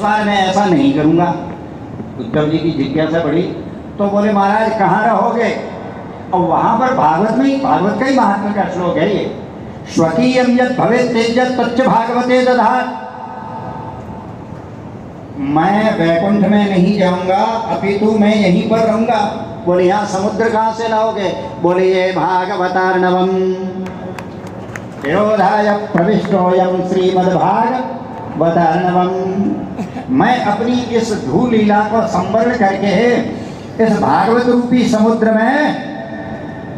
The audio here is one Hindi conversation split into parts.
इस बार मैं ऐसा नहीं करूँगा। उद्धव जी की जिज्ञासा बढ़ी तो बोले महाराज कहाँ रहोगे? और वहाँ पर भागवत का ही महात्मा का श्लोक है ये, स्वकीयं यत् भवेत् तेजत् तच्च भागवते दधात्। मैं वैकुंठ में नहीं जाऊंगा, अपितु मैं यहीं पर रहूंगा। बोले यहाँ समुद्र कहाँ से लाओगे? बोले ये भागवतार्णवम् विरोधाय प्रविष्टोऽयं श्रीमद्भागवतार्णवम्। मैं अपनी इस धूलीला को संवरण करके इस भागवत रूपी समुद्र में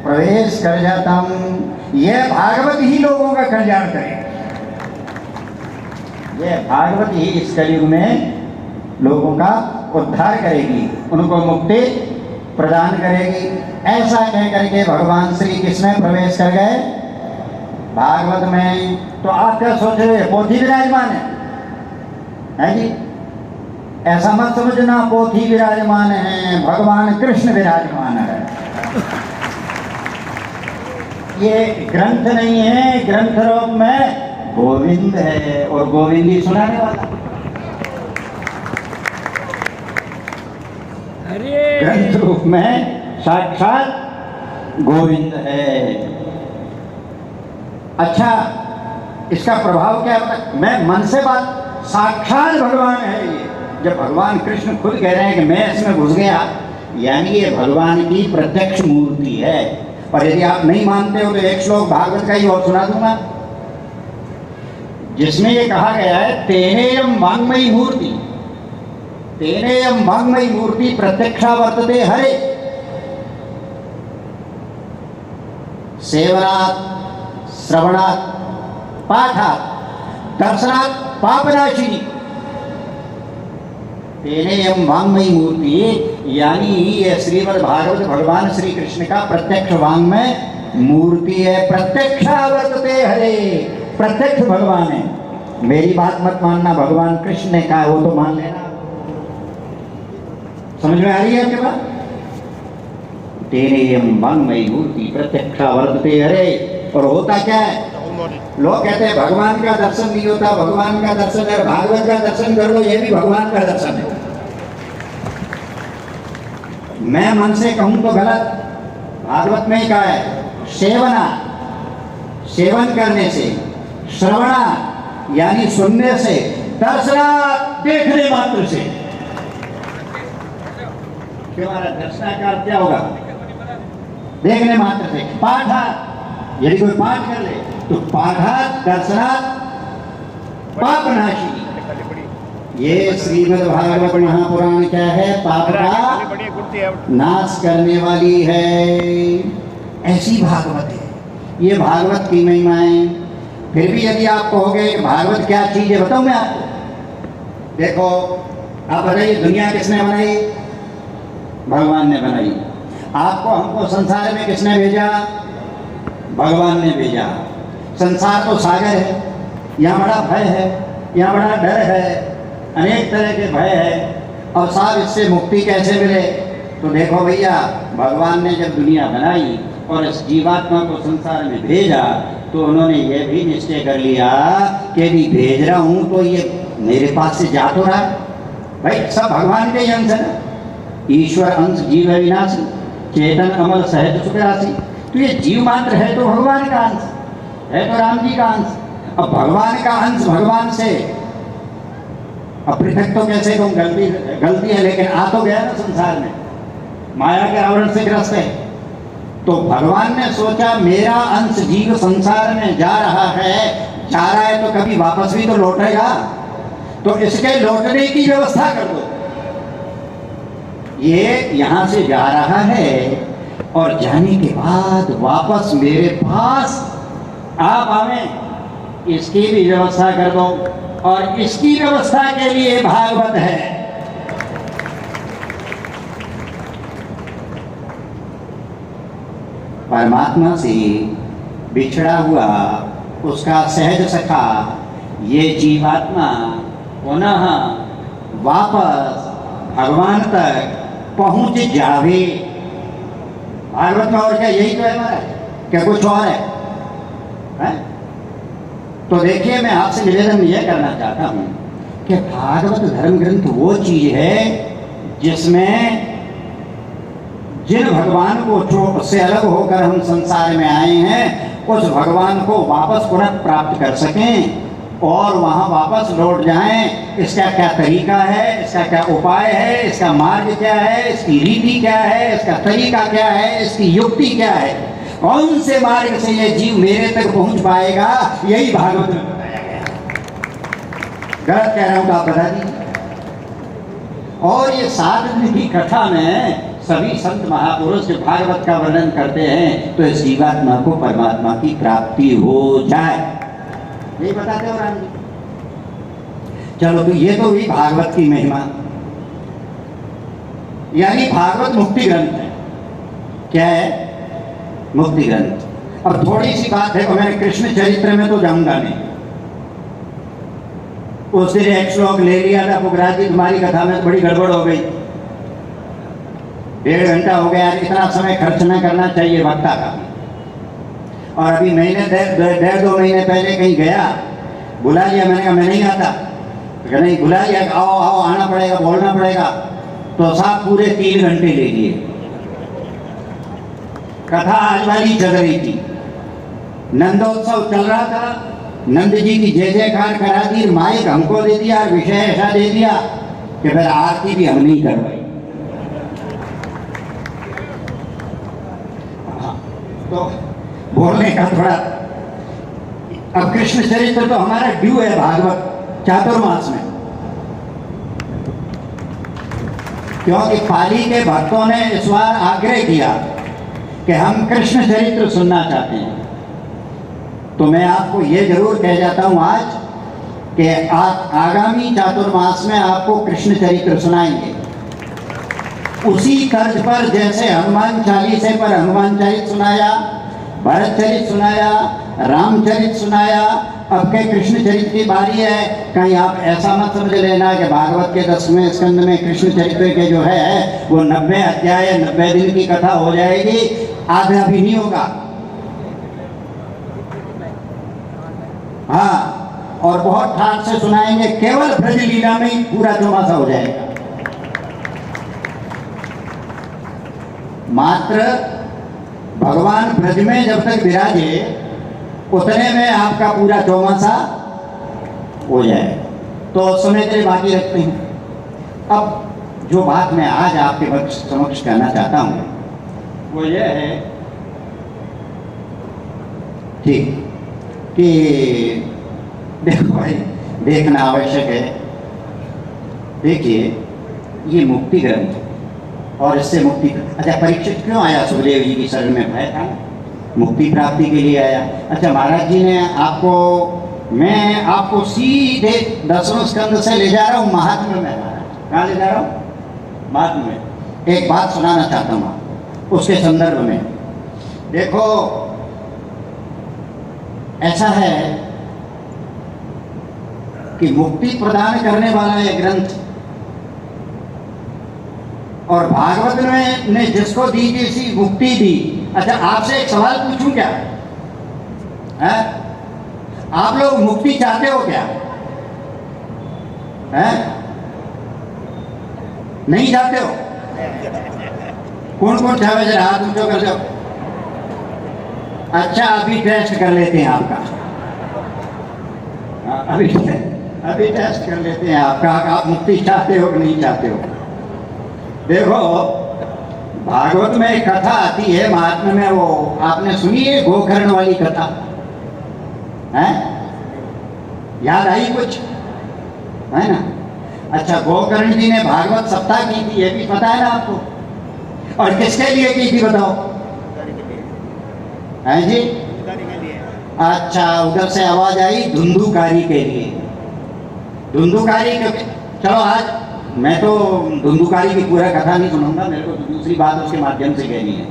प्रवेश कर जाता हूँ। यह भागवत ही लोगों का कल्याण करेगी, यह भागवत ही इस कलयुग में लोगों का उद्धार करेगी, उनको मुक्ति प्रदान करेगी। ऐसा कह करके भगवान श्री कृष्ण प्रवेश कर गए भागवत में। तो आप क्या सोच रहे हैं? पोथी विराजमान है जी? ऐसा मत समझना पोथी विराजमान है, भगवान कृष्ण विराजमान है। ये ग्रंथ नहीं है, ग्रंथ रूप में गोविंद है और गोविंद ही सुनाने वाला। ग्रंथ रूप में साक्षात गोविंद है। अच्छा, इसका प्रभाव क्या है? मैं मन से बात, साक्षात भगवान है ये। जब भगवान कृष्ण खुद कह रहे हैं कि मैं इसमें घुस गया, यानी ये भगवान की प्रत्यक्ष मूर्ति है। और यदि आप नहीं मानते हो तो एक श्लोक भागवत का ही और सुना दूंगा, जिसमें ये कहा गया है तेनेयम वाङ्मयी मूर्ति, तेनेयम वाङ्मयी मूर्ति प्रत्यक्षा वर्तते हरे सेवनात् श्रवणात् पाठात् दर्शनात् पापनाशिनी। तेनेयम वाङ्मयी मूर्ति यानी ये श्रीमद् भागवत भगवान श्री कृष्ण का प्रत्यक्ष वाङ्मय मूर्ति है। प्रत्यक्षा वर्तते हरे, प्रत्यक्ष भगवान है। मेरी बात मत मानना, भगवान कृष्ण ने कहा वो तो मान लेना। समझ में आ रही है आपके बात? तेनेयम वाङ्मयी मूर्ति प्रत्यक्षा वर्तते हरे। और होता क्या है? लोग कहते हैं भगवान का दर्शन नहीं होता, भगवान का दर्शन है, भागवत का दर्शन कर लो, ये भी भगवान का दर्शन है। मैं मन से कहूं तो गलत, भागवत में ही कहा है सेवना, सेवन करने से, श्रवणा यानी सुनने से, दर्शना देखने मात्र से। हमारा दर्शना का अर्थ क्या होगा? देखने मात्र से। पाठा, यदि कोई पाठ कर ले तो पाठा दर्शना पापनाशी। ये श्रीमद् भागवत महापुराण क्या है? पाप का नाश करने वाली है। ऐसी भागवत है ये, भागवत की महिमाएं। फिर भी यदि आप कहोगे भागवत क्या चीज है, बताऊं मैं आपको। देखो, आप बताइए दुनिया किसने बनाई? भगवान ने बनाई। आपको हमको संसार में किसने भेजा? भगवान ने भेजा। संसार तो सागर है, यहाँ बड़ा भय है, यहाँ बड़ा डर है, अनेक तरह के भय है। और साहब इससे मुक्ति कैसे मिले? तो देखो भैया, भगवान ने जब दुनिया बनाई और इस जीवात्मा को संसार में भेजा तो उन्होंने ये भी निश्चय कर लिया कि भी भेज रहा हूँ तो ये मेरे पास से जा तो रहा है। भाई सब भगवान के ही अंश है। ईश्वर अंश जीव विनाशी, चेतन अमल सहज सुख राशि। तो ये जीव मात्र है तो भगवान का अंश है, तो राम जी का अंश। अब भगवान का अंश भगवान से अब पृथक तो कैसे कहूँ? गलती है, लेकिन आ तो गया ना संसार में, माया के आवरण से ग्रस्त है। तो भगवान ने सोचा मेरा अंश जीव संसार में जा रहा है तो कभी वापस भी तो लौटेगा, तो इसके लौटने की व्यवस्था कर दो। ये यहाँ से जा रहा है और जाने के बाद वापस मेरे पास आप आवे, इसकी भी व्यवस्था कर दो। और इसकी व्यवस्था के लिए भागवत है। परमात्मा से बिछड़ा हुआ उसका सहज सखा ये जीवात्मा पुनः वापस भगवान तक पहुंच जावे। भागवत में और क्या यही तो है हमारा, क्या कुछ और है? तो देखिए, मैं आपसे निवेदन यह करना चाहता हूं कि भागवत धर्म ग्रंथ वो चीज है जिसमें जिन भगवान को जो से अलग होकर हम संसार में आए हैं उस भगवान को वापस पुनः प्राप्त कर सकें और वहाँ वापस लौट जाएं। इसका क्या तरीका है, इसका क्या उपाय है, इसका मार्ग क्या है, इसकी रीति क्या है, इसका तरीका क्या है, इसकी युक्ति क्या है, कौन से मार्ग से ये जीव मेरे तक पहुंच पाएगा, यही भागवत में बताया गया। गलत कह रहा हूं तो आप बता दीजिए। और ये 7 दिन की कथा में सभी संत महापुरुष जो भागवत का वर्णन करते हैं तो इस जीवात्मा को परमात्मा की प्राप्ति हो जाए, यही बताते हो राम जी। चलो तो ये तो हुई भागवत की महिमा, यानी भागवत मुक्ति ग्रंथ है। क्या है? मुक्ति ग्रंथ। अब थोड़ी सी बात है, मैंने कृष्ण चरित्र में तो जाऊंगा नहीं। उस दिन एक श्लोक ले लिया था पुखराज जी, तुम्हारी कथा में तो बड़ी गड़बड़ हो गई, 1.5 घंटा हो गया, इतना समय खर्च न करना चाहिए वक्ता का। और अभी महीने 1.5-2 महीने पहले कहीं गया, बुला लिया, मैंने कहा मैं नहीं आता, तो नहीं बुला लिया, आओ आओ आना पड़ेगा, बोलना पड़ेगा, तो साहब पूरे 3 घंटे ले लिए। कथा आज वाली चल रही थी, नंदोत्सव चल रहा था, नंद जी की जय जयकार करा दी, माइक हमको दे दिया, विषय ऐसा दे दिया कि फिर आरती भी हम नहीं करवाई। तो बोलने का थोड़ा, अब कृष्ण चरित्र तो हमारा ड्यू है भागवत चातुर्मास में, क्योंकि पाली के भक्तों ने इस बार आग्रह किया कि हम कृष्ण चरित्र सुनना चाहते हैं। तो मैं आपको ये जरूर कह जाता हूं आज कि आगामी चातुर्मास में आपको कृष्ण चरित्र सुनाएंगे, उसी तर्ज पर जैसे हनुमान चालीसे पर हनुमान चरित सुनाया, भरत चरित सुनाया, रामचरित सुनाया, अब के कृष्ण चरित्र की बारी है। कहीं आप ऐसा मत समझ लेना कि भागवत के 10वें स्कंद में कृष्ण चरित्र के जो है वो 90 अध्याय 90 दिन की कथा हो जाएगी, आधा भी नहीं होगा। हाँ, और बहुत ठाट से सुनाएंगे, केवल ब्रज लीला में ही पूरा चौमासा हो जाएगा। मात्र भगवान ब्रज में जब तक विराजे उतने में आपका पूरा चौमासा हो जाए, तो समय के लिए बाकी रखते हैं। अब जो बात मैं आज आपके समक्ष कहना चाहता हूं वो ये है ठीक कि देखो भाई, देखना आवश्यक है। देखिए, ये मुक्ति ग्रंथ और इससे मुक्ति, अच्छा परीक्षित क्यों आया सुखदेव जी की शरण में? भय था, मुक्ति प्राप्ति के लिए आया। अच्छा महाराज जी ने आपको, मैं आपको सीधे 10वें स्कंद से ले जा रहा हूँ महात्म्य में। कहाँ ले जा रहा हूँ? महात्म्य में। एक बात सुनाना चाहता हूँ उसके संदर्भ में। देखो ऐसा है कि मुक्ति प्रदान करने वाला ये ग्रंथ, और भागवत में ने जिसको दी जैसी मुक्ति दी। अच्छा आपसे एक सवाल पूछूं क्या है? आप लोग मुक्ति चाहते हो क्या? है? नहीं चाहते हो? कौन कौन चाहे जरा हाथ ऊंचो कर दो। अच्छा अभी टेस्ट कर लेते हैं आपका, अभी टेस्ट कर लेते हैं आपका, आप मुक्ति चाहते हो कि नहीं चाहते हो। देखो भागवत में एक कथा आती है महात्म्य में, वो आपने सुनी है गोकर्ण वाली कथा है? याद आई कुछ है ना? अच्छा गोकर्ण जी ने भागवत सप्ताह की थी, ये भी पता है ना आपको? और किसके लिए की थी बताओ? है जी? अच्छा उधर से आवाज आई धुंधुकारी के लिए। धुंधुकारी क्योंकि, चलो आज मैं तो धुंधुकारी की पूरा कथा नहीं सुनाऊंगा, मेरे को तो दूसरी बात उसके माध्यम से कहनी है।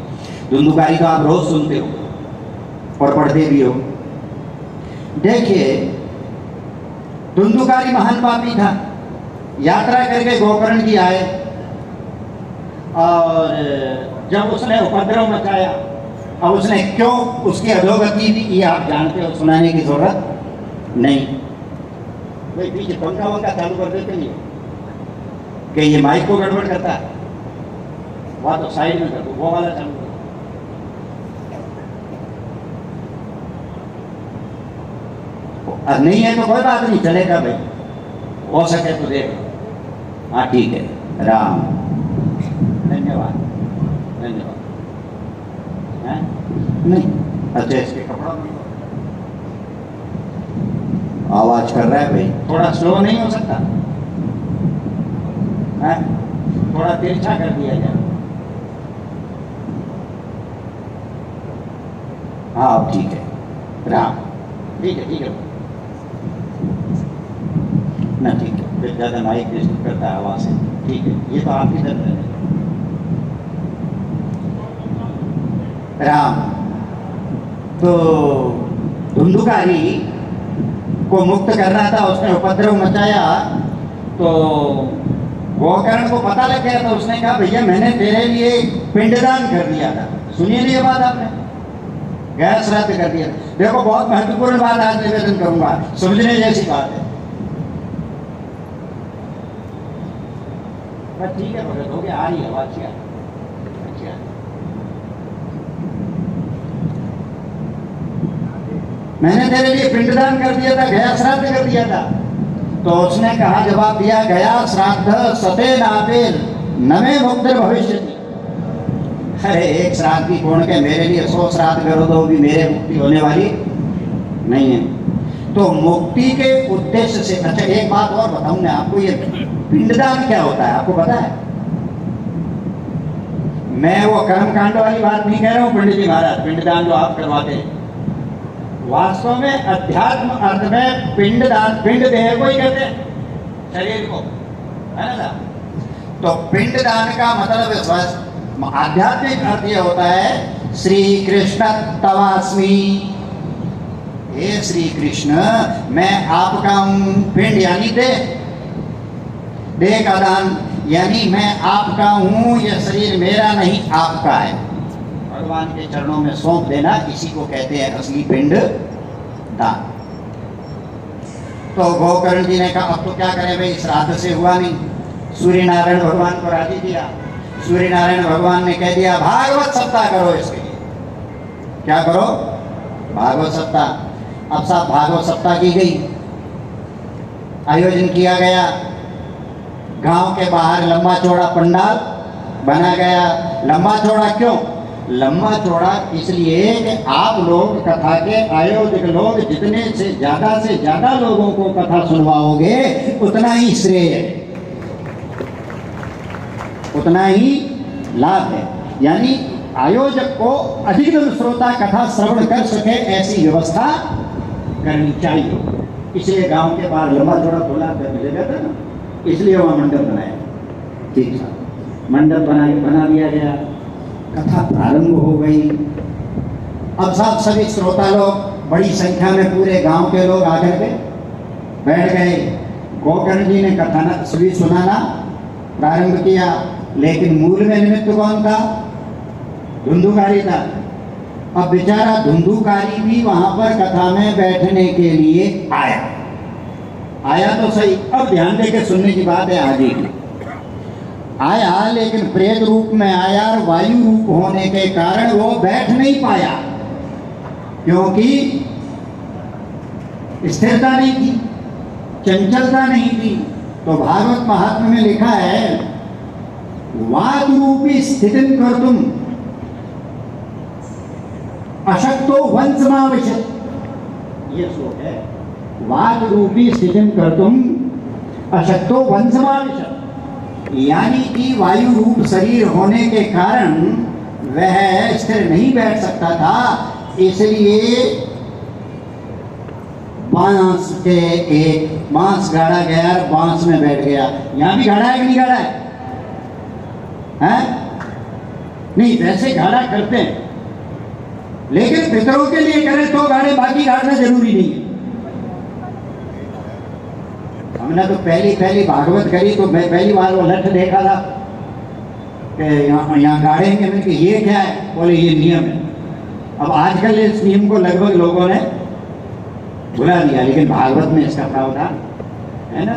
धुंधुकारी तो आप रोज सुनते हो और पढ़ते भी हो। देखिए धुंधुकारी महान पापी था, यात्रा करके गोकर्ण जी आए और जब उसने उपद्रव मचाया, अब उसने क्यों उसकी अधोगति दी ये आप जानते हो, सुनाने की जरूरत नहीं। भाई पीछे पंखा वंखा चालू कर देते नहीं कि ये माइक को गड़बड़ करता है, वहां तो साइड में कर दो, वो वाला चालू कर दो। नहीं है तो कोई बात नहीं, चलेगा भाई, हो सके तो देख लो। हाँ ठीक है, राम, धन्यवाद धन्यवाद। नहीं अच्छा, इसके कपड़ा आवाज कर रहा है भाई, थोड़ा स्लो नहीं हो सकता है? थोड़ा तिरछा कर दिया जाए। हाँ ठीक है, राम, ठीक है ना, ठीक है, फिर ज़्यादा माइक डिस्टर्ब करता है आवाज़ से, ठीक है, ये तो आपकी तरफ है। राम, तो धुंधुकारी को मुक्त करना था, उसने उपद्रव मचाया, तो गोकर्ण को पता लग गया, तो उसने कहा भैया मैंने तेरे लिए पिंडदान कर दिया था। सुनिए नहीं ये बात आपने, गैर श्राद्ध कर दिया। देखो बहुत महत्वपूर्ण बात आज निवेदन करूंगा, समझने जैसी बात है। बस ठीक है भगत, हो गया, आ रही आवाज क्या? अच्छा, मैंने तेरे लिए पिंडदान कर दिया था, गया श्राद्ध कर दिया था। तो उसने कहा, जवाब दिया, गया श्राद्ध सते नापेर नमे मुक्ति भविष्य। अरे एक श्राद्ध की कोण के मेरे लिए 100 श्राद्ध करो तो भी मेरे मुक्ति होने वाली नहीं है। तो मुक्ति के उद्देश्य से, अच्छा एक बात और बताऊं मैं आपको, ये पिंडदान क्या होता है आपको पता है? मैं वो कर्मकांड वाली बात नहीं कह रहा हूं पंडित जी महाराज, पिंडदान जो आप करवाते हैं, वास्तव में अध्यात्म अर्थ में पिंडदान, पिंड देह को ही कहते हैं, शरीर को, है ना? तो पिंडदान का मतलब आध्यात्मिक अर्थ ये होता है, श्री कृष्ण तवास्मी, हे श्री कृष्ण मैं आपका हूं। पिंड यानी देह का दान, यानी मैं आपका हूं, यह शरीर मेरा नहीं आपका है, भगवान के चरणों में सौंप देना, इसी को कहते हैं असली पिंड दान। तो गोकर्ण जी ने कहा अब तो क्या करें भाई, श्राद्ध से हुआ नहीं। सूर्य नारायण भगवान को राजी किया। सूर्य नारायण भगवान ने कह दिया भागवत सप्ताह करो इसके लिए। क्या करो? भागवत सप्ताह। अब साहब भागवत सप्ताह की गई, आयोजन किया गया, गांव के बाहर लंबा चौड़ा पंडाल बना गया। लंबा चौड़ा क्यों? लंबा चौड़ा इसलिए कि आप लोग, कथा के आयोजक लोग, जितने से ज्यादा लोगों को कथा सुनवाओगे उतना ही श्रेय है, उतना ही लाभ है। यानी आयोजक को अधिकतम श्रोता कथा श्रवण कर सके ऐसी व्यवस्था करनी चाहिए। इसलिए गांव के बाहर लंबा चौड़ा खुला जगह था ना, इसलिए वहाँ मंडप बनाया। ठीक था, मंडप बना दिया गया, कथा प्रारंभ हो गई। अब साहब सभी श्रोता लोग बड़ी संख्या में, पूरे गांव के लोग आकर के बैठ गए। गोकर्ण जी ने कथा सुनाना प्रारंभ किया, लेकिन मूल में निमित्त कौन था? धुंधुकारी था। अब बेचारा धुंधुकारी भी वहां पर कथा में बैठने के लिए आया तो सही। अब ध्यान देकर सुनने की बात है आगे की। आया, लेकिन प्रेत रूप में आया और वायु रूप होने के कारण वो बैठ नहीं पाया, क्योंकि स्थिरता नहीं थी, चंचलता नहीं थी। तो भागवत महात्म्य में लिखा है, वाद रूपी स्थितिं कर्तुम अशक्तो वंशमाविशत्। ये श्लोक है, वाद रूपी स्थितिं कर्तुम अशक्तो वंशमाविशत्। यानी कि वायु रूप शरीर होने के कारण वह स्थिर नहीं बैठ सकता था, इसलिए बांस के एक बांस गाड़ा गया, बांस में बैठ गया। यहां भी गाड़ा है कि नहीं गाड़ा है? नहीं, वैसे गाड़ा करते हैं, लेकिन पितरों के लिए करें तो गाड़े, बाकी गाड़ना जरूरी नहीं है। हमने तो पहली भागवत करी तो मैं पहली बार वो लठ देखा था कि यहाँ गाड़ेंगे। मैंने कि ये क्या है? बोले ये नियम है। अब आजकल इस नियम को लगभग लोगों ने भुला दिया, लेकिन भागवत में इसका प्रावधान है ना?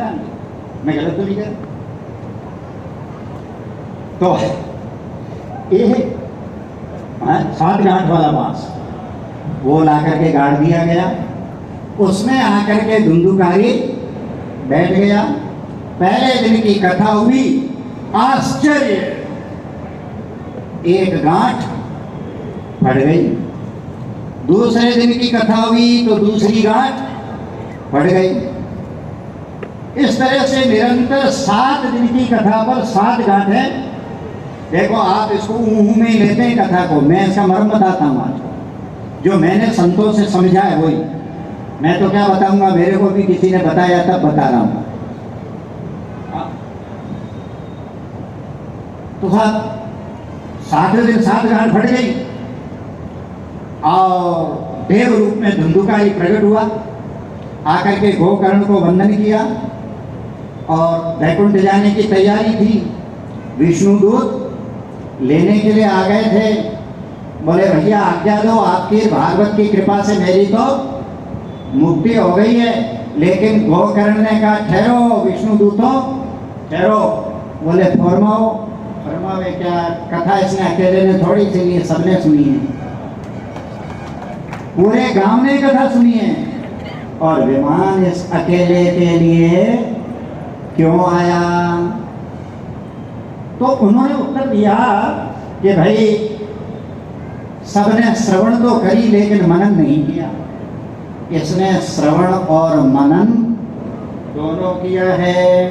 मैं गलत तो नहीं कर? तो ये 7 गांठ वाला बांस वो ला करके गाड़ दिया गया, उसमें आकर के धुंधुकारी बैठ गया। पहले दिन की कथा हुई, आश्चर्य, एक गांठ फट गई। दूसरे दिन की कथा हुई तो दूसरी गांठ फट गई। इस तरह से निरंतर 7 दिन की कथा पर 7 गांठें। देखो आप इसको मुंह में ही लेते हैं कथा को, मैं इसका मर्म बताता हूँ आपको, जो मैंने संतों से समझा है वही। मैं तो क्या बताऊंगा, मेरे को भी किसी ने बताया तब बता रहा हूँ। तो 7वें दिन 7 गांठ फट गई और देव रूप में धुंधुकारी प्रकट हुआ, आकर के गोकर्ण को वंदन किया और वैकुंठ जाने की तैयारी थी। विष्णुदूत लेने के लिए आ गए थे, बोले भैया आज्ञा दो, आपकी भागवत की कृपा से मेरी तो मुक्ति हो गई है। लेकिन गोकर्ण ने कहा ठहरो विष्णुदूतों ठहरो। बोले फरमावे क्या? कथा इसने अकेले ने थोड़ी सुनी है, सबने सुनी है, पूरे गांव ने कथा सुनी है। और विमान इस अकेले के लिए क्यों आया? तो उन्होंने उत्तर दिया कि भाई सबने श्रवण तो करी लेकिन मनन नहीं किया, इसने श्रवण और मनन दोनों किया है,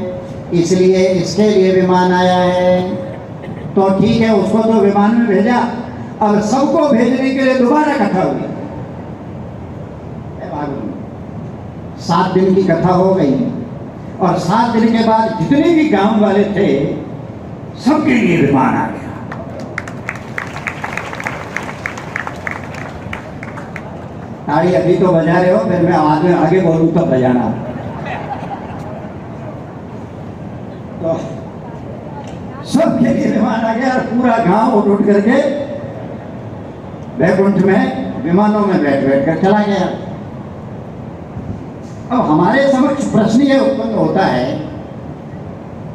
इसलिए इसके लिए विमान आया है। तो ठीक है, उसको तो विमान में भेजा, अब सबको भेजने के लिए दोबारा कथा हुई। 7 दिन की कथा हो गई और 7 दिन के बाद जितने भी गांव वाले थे सबके लिए विमान आ गया। ताड़ी अभी तो बजा रहे हो, फिर मैं आगे बोलूं तब बजाना। तो सबके लिए विमान आ गया और पूरा गांव उठ करके वैकुंठ में विमानों में बैठ कर चला गया। अब हमारे समक्ष प्रश्न यह उत्पन्न होता है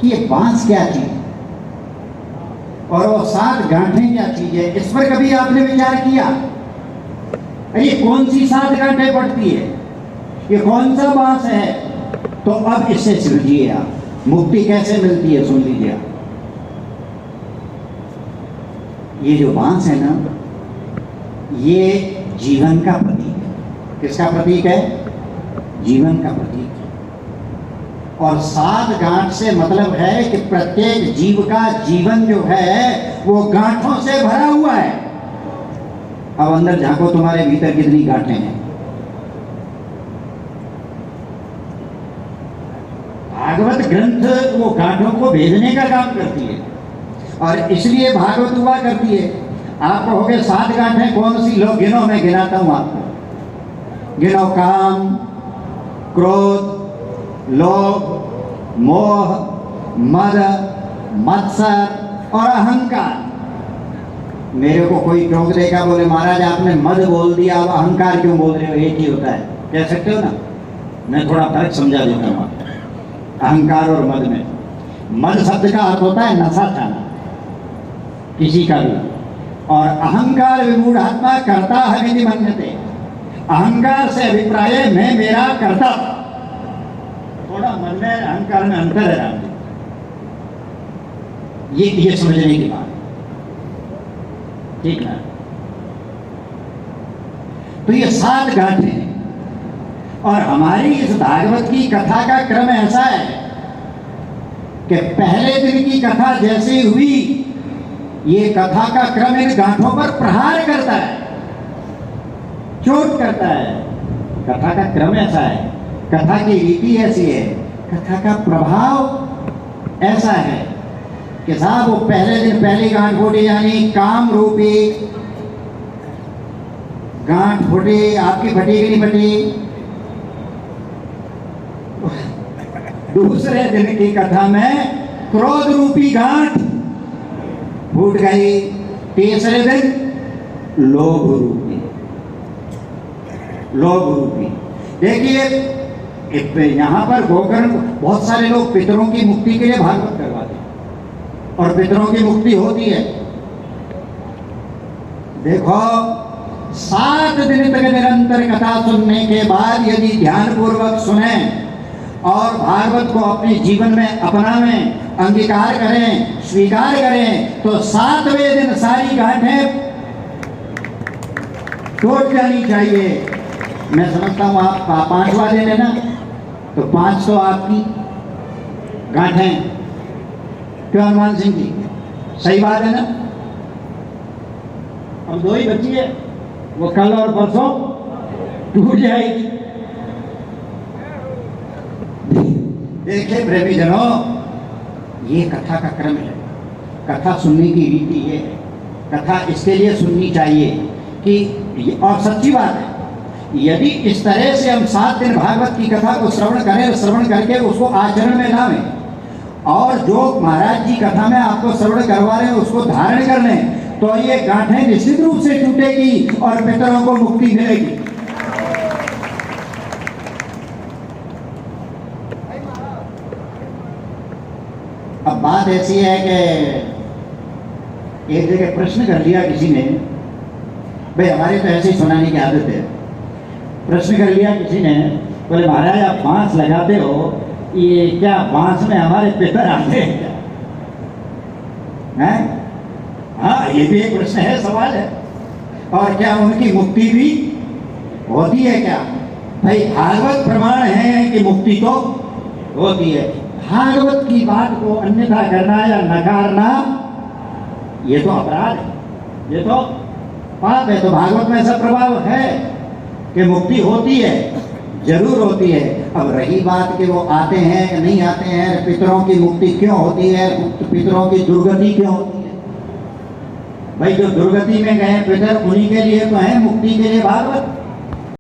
कि ये बांस क्या चीज और वो 7 गांठें क्या चीज है? इस पर कभी आपने विचार किया? ये कौन सी 7 गांठें पड़ती है? ये कौन सा बांस है? तो अब इससे समझिए आप मुक्ति कैसे मिलती है, सुन लीजिए आप। ये जो बांस है ना, ये जीवन का प्रतीक है। किसका प्रतीक है? जीवन का प्रतीक है। और 7 गांठ से मतलब है कि प्रत्येक जीव का जीवन जो है वो गांठों से भरा हुआ है। अब अंदर झांको, तुम्हारे भीतर कितनी गांठें हैं? भागवत ग्रंथ वो गांठों को भेजने का काम करती है और इसलिए भागवत हुआ करती है। आप कहोगे 7 गांठें कौन सी? लो गिनो, मैं गिनाता हूं आपको। गिनो काम, क्रोध, लोभ, मोह, मद, मत्सर और अहंकार। मेरे को कोई टोक देगा, बोले महाराज आपने मद बोल दिया, अब अहंकार क्यों बोल रहे हो? एक ही होता है, कह सकते हो ना? मैं थोड़ा फर्क समझा देता हूँ। अहंकार और मद में, मद शब्द का अर्थ होता है नशा खाना किसी का भी, और अहंकार विमूढ़ात्मा कर्ता हमें मन्यते। अहंकार से अभिप्राय मैं मेरा कर्ता। थोड़ा मन में अहंकार में अंतर है, ये समझने की बात, ठीक ना? तो ये 7 गांठें और हमारी इस भागवत की कथा का क्रम ऐसा है कि पहले दिन की कथा जैसे हुई, ये कथा का क्रम इन गांठों पर प्रहार करता है, चोट करता है। कथा का क्रम ऐसा है, कथा की रीति ऐसी है, कथा का प्रभाव ऐसा है कि साहब वो पहले दिन पहली गांठ फूटी, यानी काम रूपी गांठ फूटी। आपकी फटी कि नहीं फटी? दूसरे दिन की कथा में क्रोध रूपी गांठ फूट गई। तीसरे दिन लोभ रूपी। देखिए यहाँ पर गोकर्ण बहुत सारे लोग पितरों की मुक्ति के लिए भागवत करवाते हैं और पितरों की मुक्ति होती है। देखो 7 दिन तक निरंतर कथा सुनने के बाद यदि ध्यान पूर्वक सुने और भागवत को अपने जीवन में अपनावें, अंगीकार करें, स्वीकार करें, तो 7वें दिन सारी गांठें टूट जानी चाहिए। मैं समझता हूँ आप 5वां दिन है ना, तो 5 तो आपकी गांठें, क्यों हनुमान सिंह जी, सही बात है ना? अब 2 ही बची है, वो कल और परसों टूट जाएगी। देखिए प्रेमी जनों, ये कथा का क्रम है, कथा सुनने की रीति ये है। कथा इसके लिए सुननी चाहिए कि, और सच्ची बात है, यदि इस तरह से हम 7 दिन भागवत की कथा को श्रवण करें, श्रवण करके उसको आचरण में लावें, और जो महाराज जी कथा में आपको श्रवण करवा रहे हैं उसको धारण कर लें, तो ये गांठें निश्चित रूप से टूटेगी और पितरों को मुक्ति मिलेगी। अब बात ऐसी है कि एक जगह प्रश्न कर लिया किसी ने, भाई हमारे तो ऐसे ही सुनाने की आदत है, प्रश्न कर लिया किसी ने, बोले महाराज आप बांस लगाते हो, ये क्या बांस में हमारे पितर आते हैं क्या? हैं? हाँ, ये भी एक प्रश्न है, सवाल है। और क्या उनकी मुक्ति भी होती है क्या? भाई भागवत प्रमाण है कि मुक्ति तो होती है। भागवत की बात को अन्यथा करना या नकारना ये तो अपराध है, ये तो पाप है। तो भागवत में ऐसा प्रभाव है कि मुक्ति होती है, जरूर होती है। अब रही बात कि वो आते हैं या नहीं आते हैं, पितरों की मुक्ति क्यों होती है, पितरों की दुर्गति क्यों होती है? भाई जो दुर्गति में गए पितर, उन्हीं के लिए तो है मुक्ति के लिए भागवत।